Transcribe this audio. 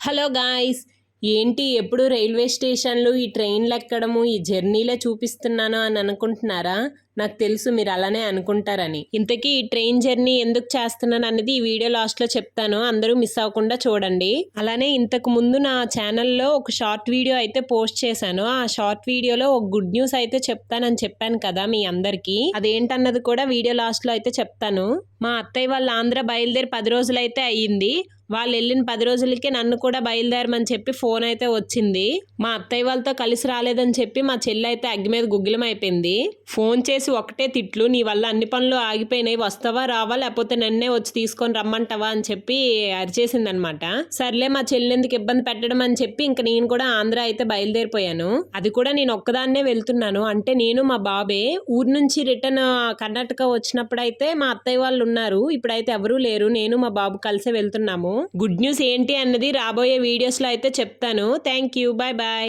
Hello guys, ఏంటి ఎప్పుడు railway స్టేషన్లు ఈ ట్రైన్లు ఎక్కడము ఈ జర్నీలే చూపిస్తున్నాను అని అనుకుంటున్నారా? నాకు తెలుసు మీరు అలానే అనుకుంటారని. ఇంతకీ ఈ ట్రైన్ జర్నీ ఎందుకు చేస్తున్నాను అనేది ఈ వీడియో లాస్ట్లో చెప్తాను, అందరూ మిస్ అవ్వకుండా చూడండి. అలానే ఇంతకు ముందు నా ఛానల్లో ఒక షార్ట్ వీడియో అయితే పోస్ట్ చేశాను. ఆ షార్ట్ వీడియోలో ఒక గుడ్ న్యూస్ అయితే చెప్తానని చెప్పాను కదా మీ అందరికీ. అదేంటన్నది కూడా వీడియో లాస్ట్లో అయితే చెప్తాను. మా అత్తయ్య వాళ్ళ ఆంధ్ర బయలుదేరి 10 రోజులైతే అయ్యింది. వాళ్ళు వెళ్ళిన 10 రోజులకే నన్ను కూడా బయలుదేరమని చెప్పి ఫోన్ అయితే వచ్చింది. మా అత్తయ్య వాళ్ళతో కలిసి రాలేదని చెప్పి మా చెల్లి అయితే అగ్గి మీద గుగ్గిలం అయిపోయింది. ఫోన్ చేసి ఒకటే తిట్లు, నీ వల్ల అన్ని పనులు ఆగిపోయినాయి, వస్తావా రావా లేకపోతే నన్నే వచ్చి తీసుకొని రమ్మంటావా అని చెప్పి అరిచేసింది అనమాట. సర్లే మా చెల్లిని ఎందుకు ఇబ్బంది పెట్టడం అని చెప్పి ఇంక నేను కూడా ఆంధ్ర అయితే బయలుదేరిపోయాను. అది కూడా నేను ఒక్కదాన్నే వెళ్తున్నాను. అంటే నేను మా బాబే. ఊరు నుంచి రిటర్న్ కర్ణాటక వచ్చినప్పుడు అయితే మా అత్తయ్య వాళ్ళు ఉన్నారు, ఇప్పుడైతే ఎవరూ లేరు. నేను మా బాబు కలిసే వెళ్తున్నాము. గుడ్ న్యూస్ ఏంటి అన్నది రాబోయే వీడియోస్లో అయితే చెప్తాను. Thank you, bye bye.